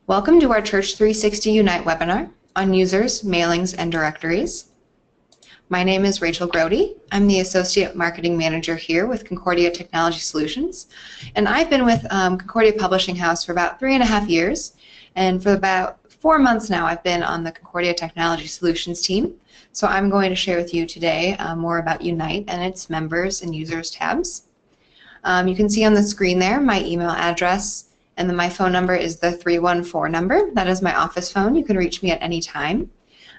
Welcome to our Church360 Unite webinar on users, mailings, and directories. My name is Rachel Grody. I'm the Associate Marketing Manager here with Concordia Technology Solutions, and I've been with Concordia Publishing House for about 3.5 years, and for about 4 months now I've been on the Concordia Technology Solutions team. So I'm going to share with you today more about Unite and its members and users tabs. You can see on the screen there my email address, and then my phone number is the 314 number. That is my office phone. You can reach me at any time.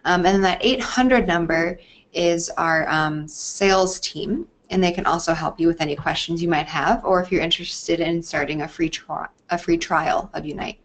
And then that 800 number is our sales team, and they can also help you with any questions you might have, or if you're interested in starting a free trial of Unite.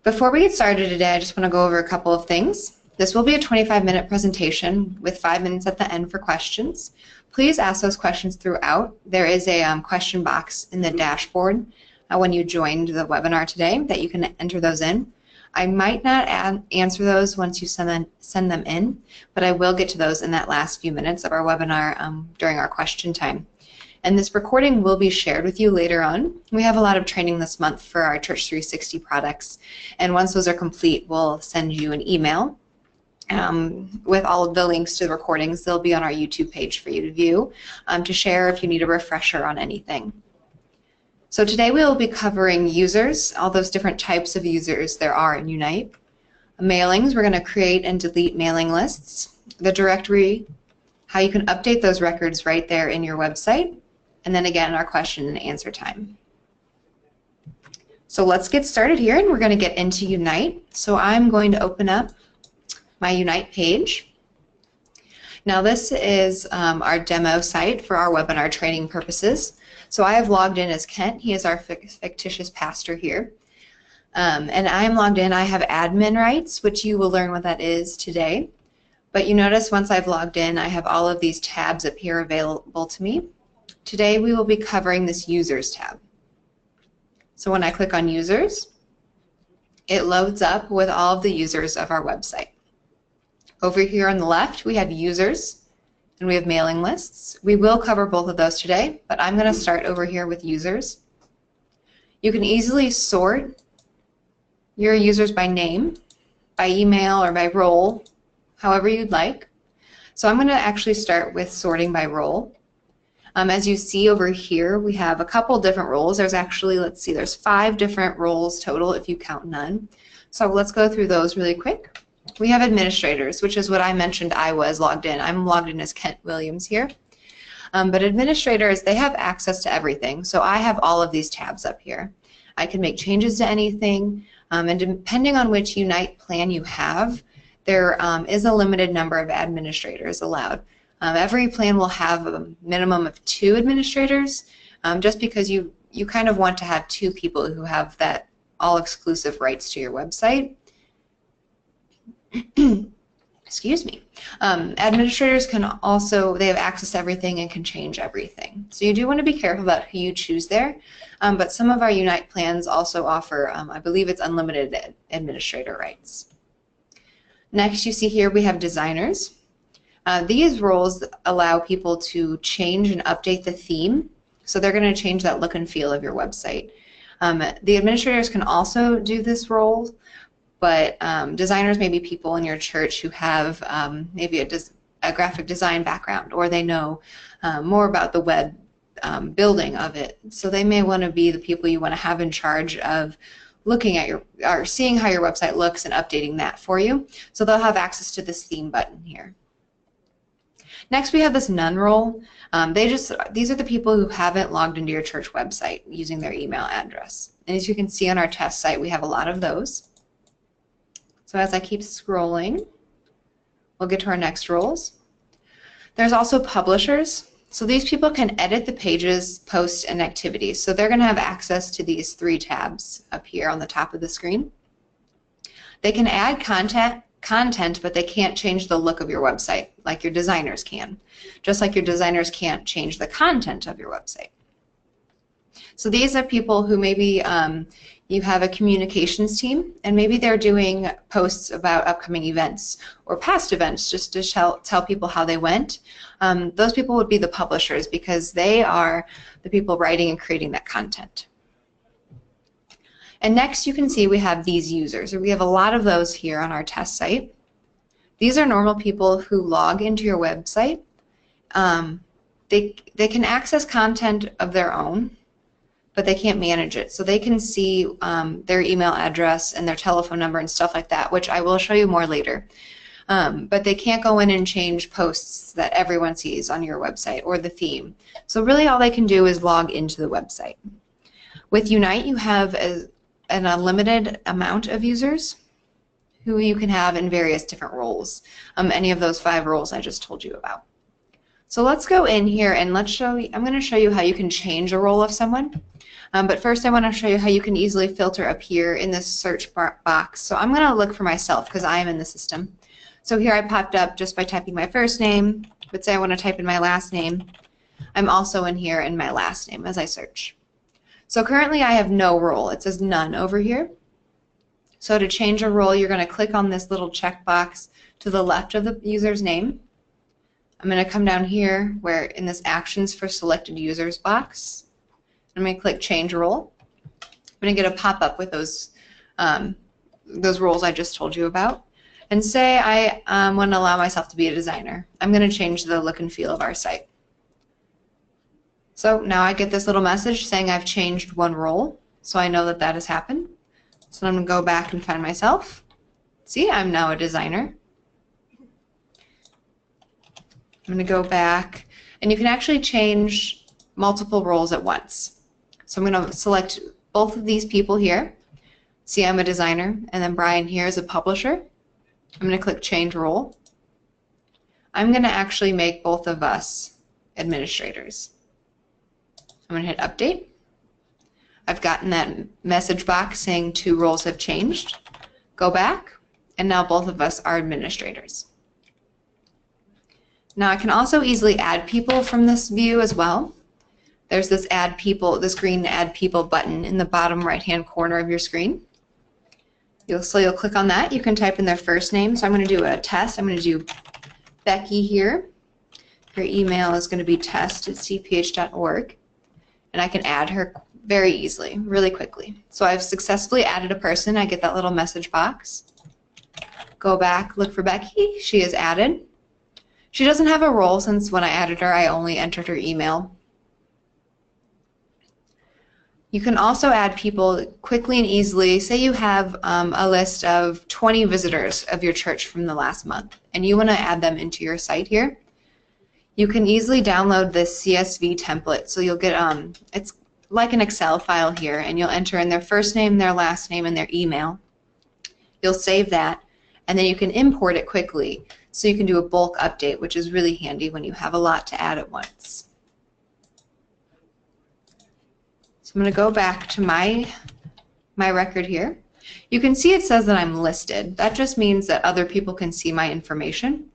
Before we get started today, I just want to go over a couple of things. This will be a 25-minute presentation with 5 minutes at the end for questions. Please ask those questions throughout. There is a question box in the dashboard when you joined the webinar today that you can enter those in. I might not answer those once you send them in, but I will get to those in that last few minutes of our webinar during our question time. And this recording will be shared with you later on. We have a lot of training this month for our Church360 products, and once those are complete, we'll send you an email with all of the links to the recordings. They'll be on our YouTube page for you to view, to share if you need a refresher on anything. So today we will be covering users, all those different types of users there are in Unite. Mailings, we're going to create and delete mailing lists. The directory, how you can update those records right there in your website. And then again, our question and answer time. So let's get started here, and we're going to get into Unite. So I'm going to open up my Unite page. Now this is our demo site for our webinar training purposes. So I have logged in as Kent. He is our fictitious pastor here. And I'm logged in. I have admin rights, which you will learn what that is today. But you notice once I've logged in, I have all of these tabs up here available to me. Today we will be covering this Users tab. So when I click on Users, it loads up with all of the users of our website. Over here on the left, we have Users, and we have mailing lists. We will cover both of those today, but I'm going to start over here with users. You can easily sort your users by name, by email, or by role, however you'd like. So I'm going to actually start with sorting by role. As you see over here, we have a couple different roles. There's actually, let's see, there's 5 different roles total if you count none. So let's go through those really quick. We have administrators, which is what I mentioned I was logged in. I'm logged in as Kent Williams here. But administrators, they have access to everything. So I have all of these tabs up here. I can make changes to anything, and depending on which Unite plan you have, there is a limited number of administrators allowed. Every plan will have a minimum of 2 administrators, just because you kind of want to have 2 people who have that all-exclusive rights to your website. Excuse me. Administrators can also, they have access to everything and can change everything. So you do want to be careful about who you choose there, but some of our Unite plans also offer, I believe it's unlimited administrator rights. Next you see here we have designers. These roles allow people to change and update the theme, so they're going to change that look and feel of your website. The administrators can also do this role, but designers may be people in your church who have maybe a graphic design background, or they know more about the web building of it. So they may want to be the people you want to have in charge of looking at or seeing how your website looks and updating that for you. So they'll have access to this theme button here. Next we have this none role. These are the people who haven't logged into your church website using their email address. And as you can see on our test site, we have a lot of those. So as I keep scrolling, we'll get to our next roles. There's also publishers. So these people can edit the pages, posts, and activities. So they're going to have access to these 3 tabs up here on the top of the screen. They can add content, but they can't change the look of your website like your designers can, just like your designers can't change the content of your website. So these are people who maybe you have a communications team, and maybe they're doing posts about upcoming events or past events just to tell people how they went. Those people would be the publishers, because they are the people writing and creating that content. And next you can see we have these users. We have a lot of those here on our test site. These are normal people who log into your website. They can access content of their own, but they can't manage it. So they can see their email address and their telephone number and stuff like that, which I will show you more later. But they can't go in and change posts that everyone sees on your website or the theme. So really all they can do is log into the website. With Unite, you have an unlimited amount of users who you can have in various different roles, any of those 5 roles I just told you about. So let's go in here and I'm going to show you how you can change a role of someone. But first I want to show you how you can easily filter up here in this search box. So I'm going to look for myself because I am in the system. So here I popped up just by typing my first name, but say I want to type in my last name. I'm also in here in my last name as I search. So currently I have no role. It says none over here. So to change a role, you're going to click on this little checkbox to the left of the user's name. I'm going to come down here where in this Actions for Selected Users box. I'm going to click Change Role. I'm going to get a pop-up with those roles I just told you about. And say I want to allow myself to be a designer. I'm going to change the look and feel of our site. So now I get this little message saying I've changed one role, so I know that that has happened. So I'm going to go back and find myself. See, I'm now a designer. I'm going to go back, and you can actually change multiple roles at once. So I'm going to select both of these people here. See, I'm a designer, and then Brian here is a publisher. I'm going to click Change Role. I'm going to actually make both of us administrators. I'm going to hit Update. I've gotten that message box saying 2 roles have changed. Go back, and now both of us are administrators. Now I can also easily add people from this view as well. There's this Add People, this green Add People button in the bottom right-hand corner of your screen. You'll click on that. You can type in their first name. So I'm going to do a test. I'm going to do Becky here. Her email is going to be test@cph.org. And I can add her very easily, really quickly. So I've successfully added a person. I get that little message box. Go back, look for Becky. She is added. She doesn't have a role since when I added her, I only entered her email. You can also add people quickly and easily. Say you have a list of 20 visitors of your church from the last month, and you want to add them into your site here. You can easily download this CSV template. So you'll get, it's like an Excel file here, and you'll enter in their first name, their last name, and their email. You'll save that, and then you can import it quickly. So you can do a bulk update, which is really handy when you have a lot to add at once. So I'm going to go back to my record here. You can see it says that I'm listed. That just means that other people can see my information.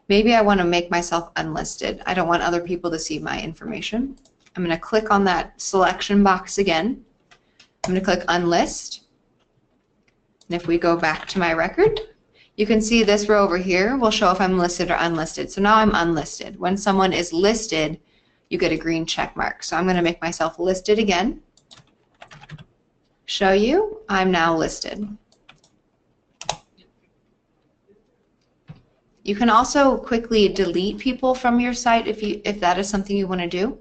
Maybe I want to make myself unlisted. I don't want other people to see my information. I'm going to click on that selection box again. I'm going to click Unlist. And if we go back to my record, you can see this row over here will show if I'm listed or unlisted. So now I'm unlisted. When someone is listed, you get a green check mark. So I'm going to make myself listed again. Show you, I'm now listed. You can also quickly delete people from your site if that is something you want to do.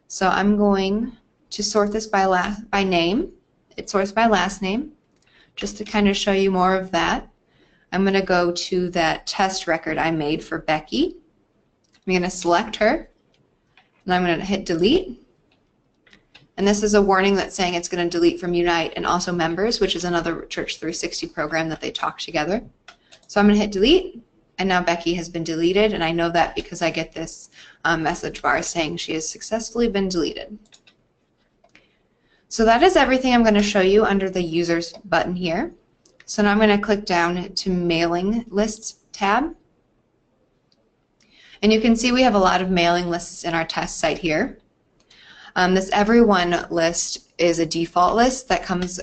So I'm going to sort this by name. It sorts by last name, just to kind of show you more of that. I'm going to go to that test record I made for Becky. I'm going to select her, and I'm going to hit delete. And this is a warning that's saying it's going to delete from Unite and also members, which is another Church360 program that they talk together. So I'm going to hit delete, and now Becky has been deleted, and I know that because I get this message bar saying she has successfully been deleted. So that is everything I'm going to show you under the Users button here. So now I'm going to click down to Mailing Lists tab. And you can see we have a lot of mailing lists in our test site here. This Everyone list is a default list that comes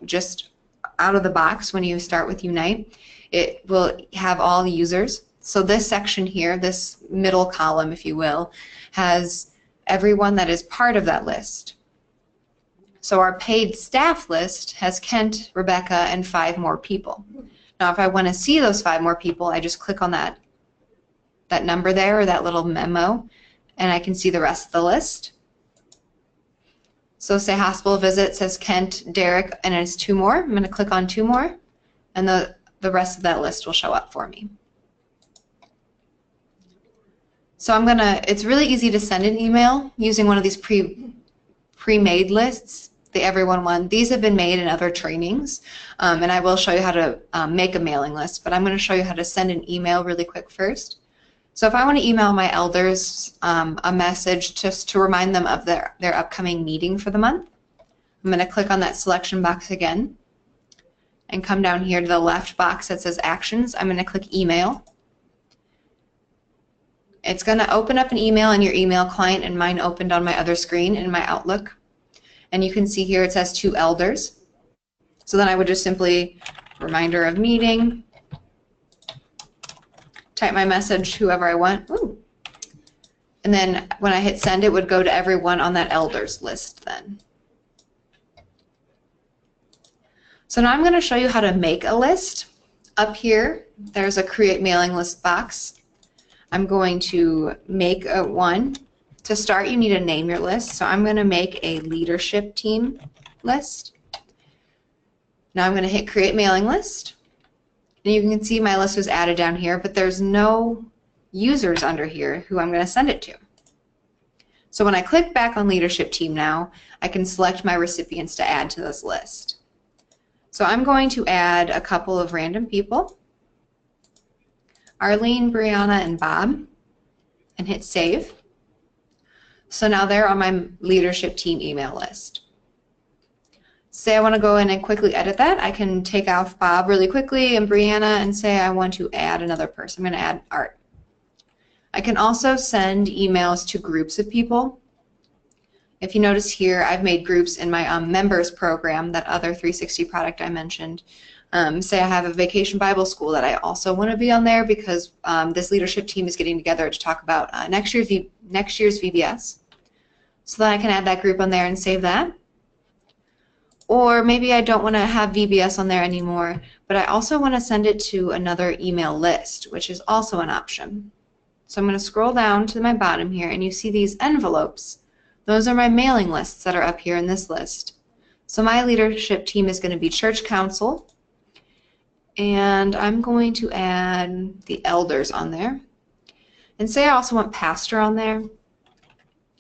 just out of the box when you start with Unite. It will have all the users. So this section here, this middle column, if you will, has everyone that is part of that list. So our paid staff list has Kent, Rebecca, and 5 more people. Now if I want to see those 5 more people, I just click on that number there, or that little memo, and I can see the rest of the list. So say hospital visit says Kent, Derek, and it's 2 more. I'm going to click on 2 more, and the rest of that list will show up for me. So it's really easy to send an email using one of these pre-made lists, the Everyone one. These have been made in other trainings, and I will show you how to make a mailing list, but I'm going to show you how to send an email really quick first. So if I want to email my elders a message just to remind them of their upcoming meeting for the month, I'm going to click on that selection box again and come down here to the left box that says Actions. I'm going to click Email. It's going to open up an email in your email client, and mine opened on my other screen in my Outlook. And you can see here it says to elders. So then I would just simply, reminder of meeting, type my message, whoever I want. Ooh. And then when I hit send, it would go to everyone on that elders list then. So now I'm going to show you how to make a list. Up here, there's a create mailing list box. I'm going to make one. To start, you need to name your list. So I'm going to make a leadership team list. Now I'm going to hit create mailing list. And you can see my list was added down here, but there's no users under here who I'm going to send it to. So when I click back on leadership team now, I can select my recipients to add to this list. So I'm going to add a couple of random people, Arlene, Brianna, and Bob, and hit save. So now they're on my leadership team email list. Say I want to go in and quickly edit that. I can take off Bob really quickly and Brianna and say I want to add another person. I'm going to add Art. I can also send emails to groups of people. If you notice here, I've made groups in my members program, that other 360 product I mentioned. Say I have a vacation Bible school that I also want to be on there because this leadership team is getting together to talk about next year's VBS. So then I can add that group on there and save that. Or maybe I don't want to have VBS on there anymore, but I also want to send it to another email list, which is also an option. So I'm going to scroll down to my bottom here, and you see these envelopes. Those are my mailing lists that are up here in this list. So my leadership team is going to be Church Council, and I'm going to add the elders on there. And say I also want pastor on there.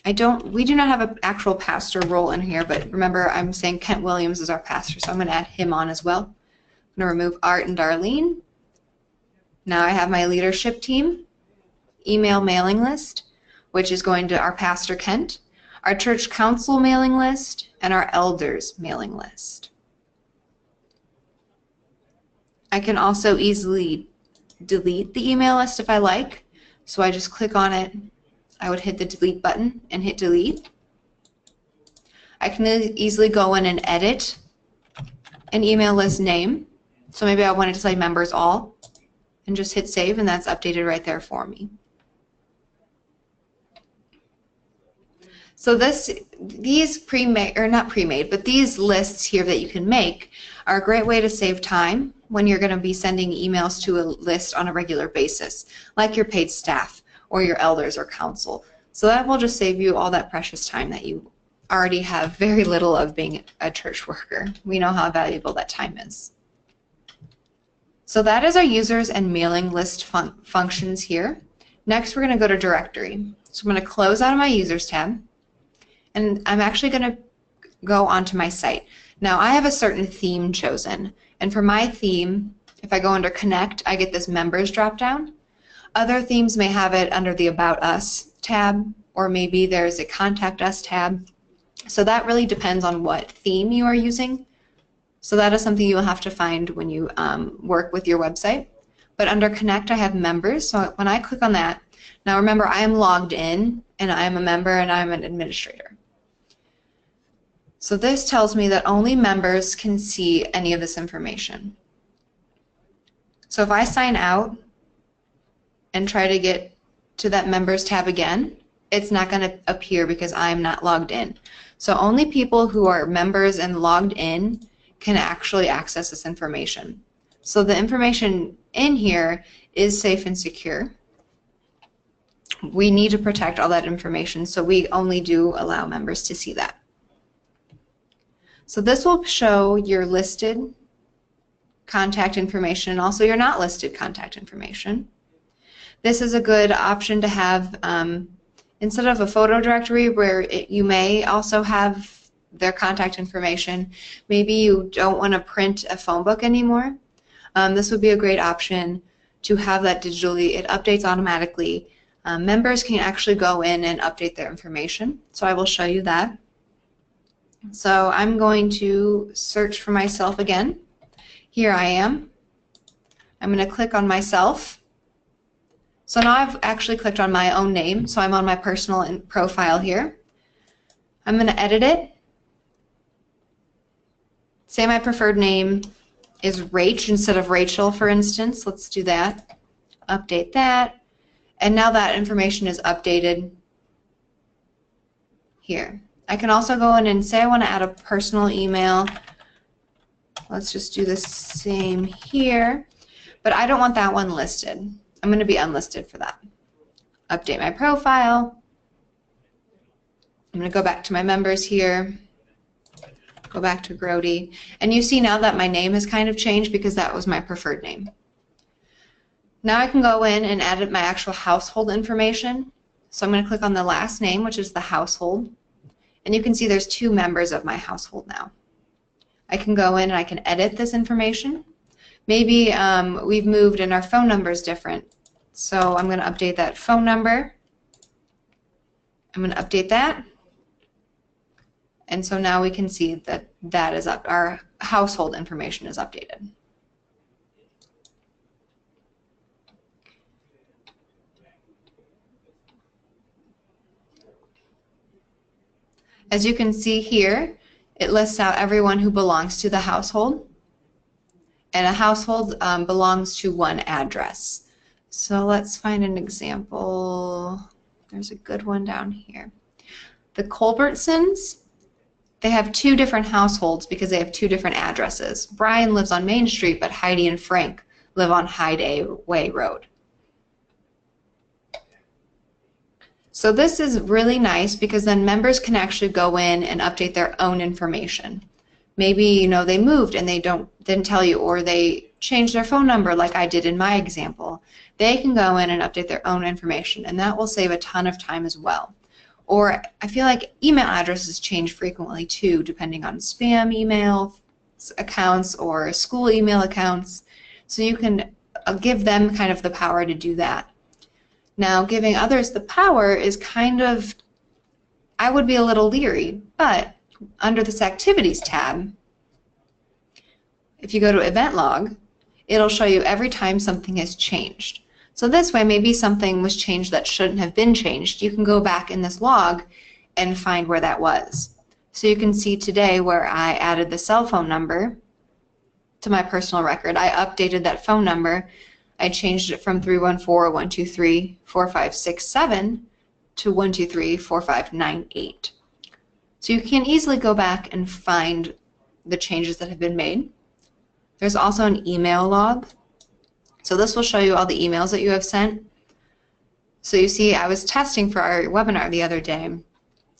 We do not have an actual pastor role in here, but remember I'm saying Kent Williams is our pastor, so I'm going to add him on as well. I'm going to remove Art and Darlene. Now I have my leadership team, email mailing list, which is going to our pastor Kent, our church council mailing list, and our elders mailing list. I can also easily delete the email list if I like, so I just click on it. I would hit the delete button and hit delete. I can easily go in and edit an email list name. So maybe I wanted to say members all and just hit save, and that's updated right there for me. So these pre-made, or not pre-made, but these lists here that you can make are a great way to save time when you're going to be sending emails to a list on a regular basis, like your paid staff or your elders or council. So that will just save you all that precious time that you already have very little of being a church worker. We know how valuable that time is. So that is our users and mailing list functions here. Next we're going to go to directory. So I'm going to close out of my users tab, and I'm actually going to go onto my site. Now I have a certain theme chosen, and for my theme, if I go under connect, I get this members drop down. Other themes may have it under the About Us tab, or maybe there's a Contact Us tab. So that really depends on what theme you are using. So that is something you will have to find when you work with your website. But under Connect, I have members. So when I click on that, now remember I am logged in, and I am a member, and I'm an administrator. So this tells me that only members can see any of this information. So if I sign out and try to get to that members tab again, it's not going to appear because I'm not logged in. So only people who are members and logged in can actually access this information. So the information in here is safe and secure. We need to protect all that information, so we only do allow members to see that. So this will show your listed contact information and also your not listed contact information. This is a good option to have instead of a photo directory where you may also have their contact information. Maybe you don't want to print a phone book anymore. This would be a great option to have that digitally. It updates automatically. Members can actually go in and update their information. So I will show you that. So I'm going to search for myself again. Here I am. I'm going to click on myself. So now I've actually clicked on my own name, so I'm on my personal profile here. I'm going to edit it. Say my preferred name is Rach instead of Rachel, for instance. Let's do that. Update that. And now that information is updated here. I can also go in and say I want to add a personal email. Let's just do the same here. But I don't want that one listed. I'm going to be unlisted for that. Update my profile. I'm going to go back to my members here. Go back to Grody. And you see now that my name has kind of changed because that was my preferred name. Now I can go in and edit my actual household information. So I'm going to click on the last name, which is the household. And you can see there's 2 members of my household now. I can go in and I can edit this information. Maybe we've moved and our phone number is different. So I'm going to update that phone number. I'm going to update that. And so now we can see that that is up. Our household information is updated. As you can see here, it lists out everyone who belongs to the household. And a household belongs to one address. So let's find an example. There's a good one down here. The Culbertsons, they have 2 different households because they have 2 different addresses. Brian lives on Main Street, but Heidi and Frank live on Highway Road. So this is really nice because then members can actually go in and update their own information. Maybe they moved and they didn't tell you, or they changed their phone number like I did in my example. They can go in and update their own information, and that will save a ton of time as well. Or I feel like email addresses change frequently too, depending on spam email accounts or school email accounts. So you can give them kind of the power to do that. Now, giving others the power is kind of, I would be a little leery, but under this Activities tab, if you go to Event Log, it'll show you every time something has changed. So this way, maybe something was changed that shouldn't have been changed. You can go back in this log and find where that was. So you can see today where I added the cell phone number to my personal record. I updated that phone number. I changed it from 314-123-4567 to 123-4598. So you can easily go back and find the changes that have been made. There's also an email log. So this will show you all the emails that you have sent. So you see, I was testing for our webinar the other day,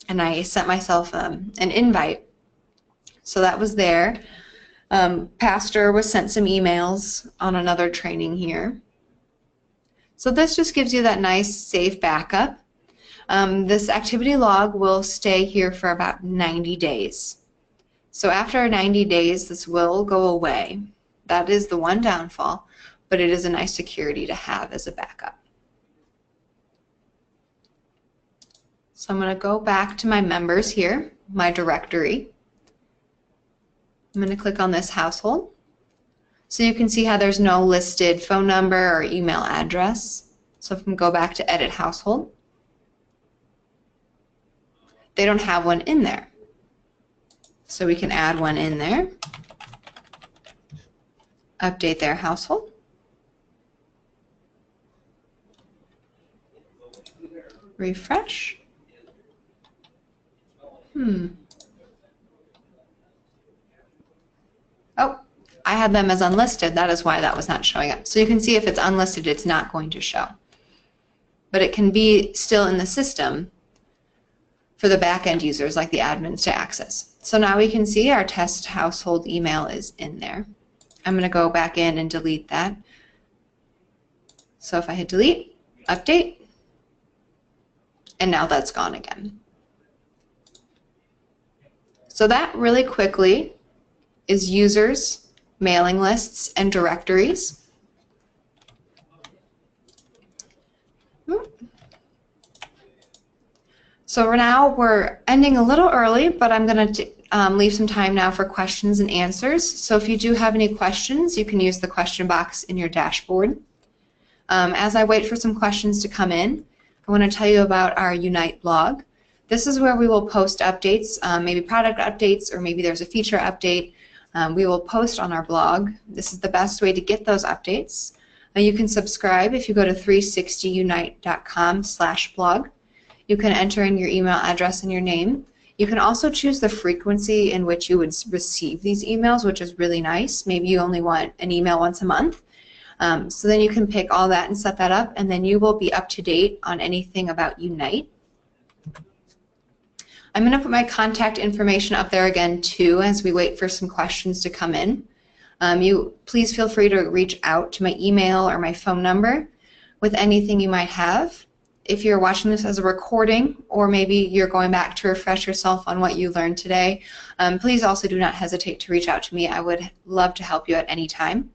and I sent myself an invite. So that was there. Pastor was sent some emails on another training here. So this just gives you that nice, safe backup. This activity log will stay here for about 90 days. So after 90 days, this will go away. That is the one downfall, but it is a nice security to have as a backup. So I'm going to go back to my members here, my directory. I'm going to click on this household. So you can see how there's no listed phone number or email address. So if I can go back to Edit Household, they don't have one in there. So we can add one in there. Update their household. refresh. Oh, I had them as unlisted. That is why that was not showing up. So you can see if it's unlisted, it's not going to show. But it can be still in the system for the back-end users like the admins to access. So now we can see our test household email is in there. I'm going to go back in and delete that. So if I hit delete, update, and now that's gone again. So that really quickly is users, mailing lists, and directories. So now we're ending a little early, but I'm going to leave some time now for questions and answers. So if you do have any questions, you can use the question box in your dashboard. As I wait for some questions to come in, I want to tell you about our Unite blog. This is where we will post updates, maybe product updates, or maybe there's a feature update. We will post on our blog. This is the best way to get those updates. You can subscribe if you go to 360unite.com/blog. You can enter in your email address and your name. You can also choose the frequency in which you would receive these emails, which is really nice. Maybe you only want an email once a month. So then you can pick all that and set that up, and then you will be up to date on anything about Unite. I'm going to put my contact information up there again too as we wait for some questions to come in. Please feel free to reach out to my email or my phone number with anything you might have. If you're watching this as a recording, or maybe you're going back to refresh yourself on what you learned today, please also do not hesitate to reach out to me. I would love to help you at any time.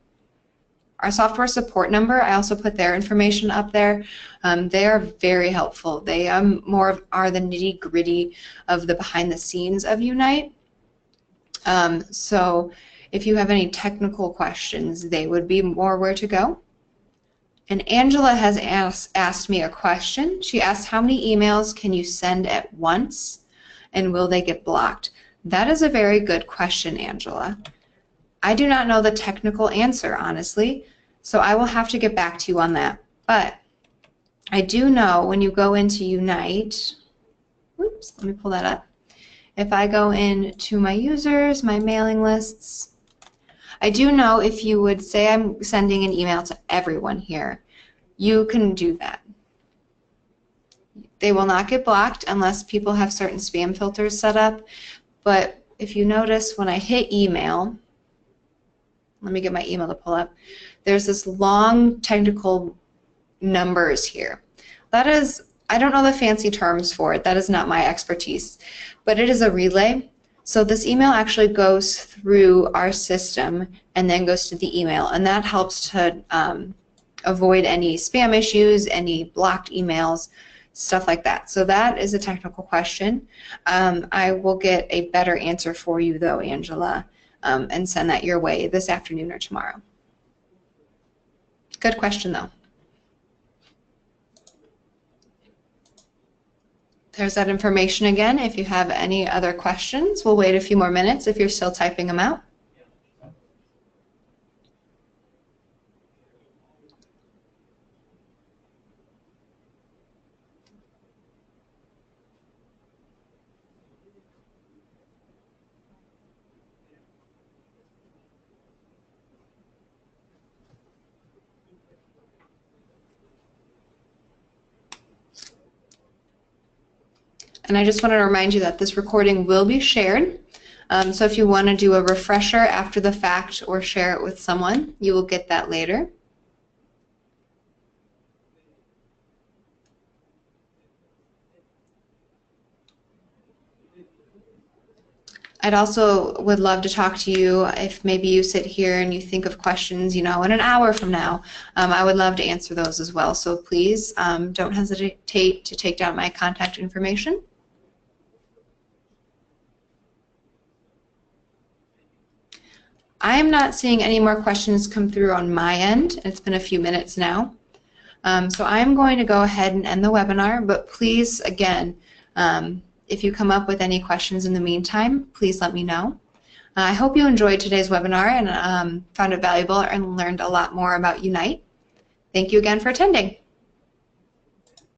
Our software support number, I also put their information up there. They are very helpful. They are the nitty-gritty of the behind the scenes of Unite. So if you have any technical questions, they would be more where to go. And Angela has asked me a question. She asked, how many emails can you send at once, and will they get blocked? That is a very good question, Angela. I do not know the technical answer, honestly, so I will have to get back to you on that. But I do know when you go into Unite, oops, let me pull that up. If I go into my users, my mailing lists, I do know if you would say I'm sending an email to everyone here, you can do that. They will not get blocked unless people have certain spam filters set up, but if you notice when I hit email, let me get my email to pull up, there's this long technical numbers here. That is, I don't know the fancy terms for it, that is not my expertise, but it is a relay. So this email actually goes through our system and then goes to the email, and that helps to avoid any spam issues, any blocked emails, stuff like that. So that is a technical question. I will get a better answer for you though, Angela, and send that your way this afternoon or tomorrow. Good question though. There's that information again. If you have any other questions, we'll wait a few more minutes if you're still typing them out. And I just want to remind you that this recording will be shared. So if you want to do a refresher after the fact or share it with someone, you will get that later. I'd also would love to talk to you if maybe you sit here and you think of questions, in an hour from now. I would love to answer those as well. So please don't hesitate to take down my contact information. I am not seeing any more questions come through on my end. It's been a few minutes now. So I'm going to go ahead and end the webinar, but please, again, if you come up with any questions in the meantime, please let me know. I hope you enjoyed today's webinar and found it valuable and learned a lot more about Unite. Thank you again for attending.